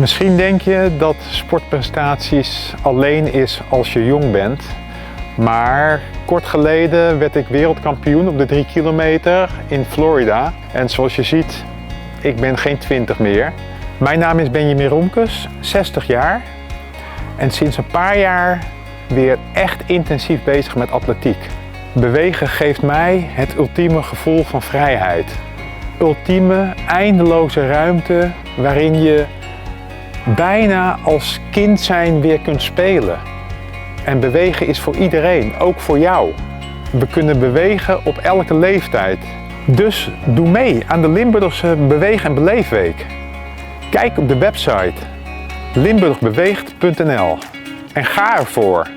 Misschien denk je dat sportprestaties alleen is als je jong bent. Maar kort geleden werd ik wereldkampioen op de 3 kilometer in Florida. En zoals je ziet, ik ben geen 20 meer. Mijn naam is Benjamin Roemkes, 60 jaar. En sinds een paar jaar weer echt intensief bezig met atletiek. Bewegen geeft mij het ultieme gevoel van vrijheid. Ultieme, eindeloze ruimte waarin je bijna als kind zijn weer kunt spelen. En bewegen is voor iedereen, ook voor jou. We kunnen bewegen op elke leeftijd. Dus doe mee aan de Limburgse Beweeg- en Beleefweek. Kijk op de website limburgbeweegt.nl en ga ervoor!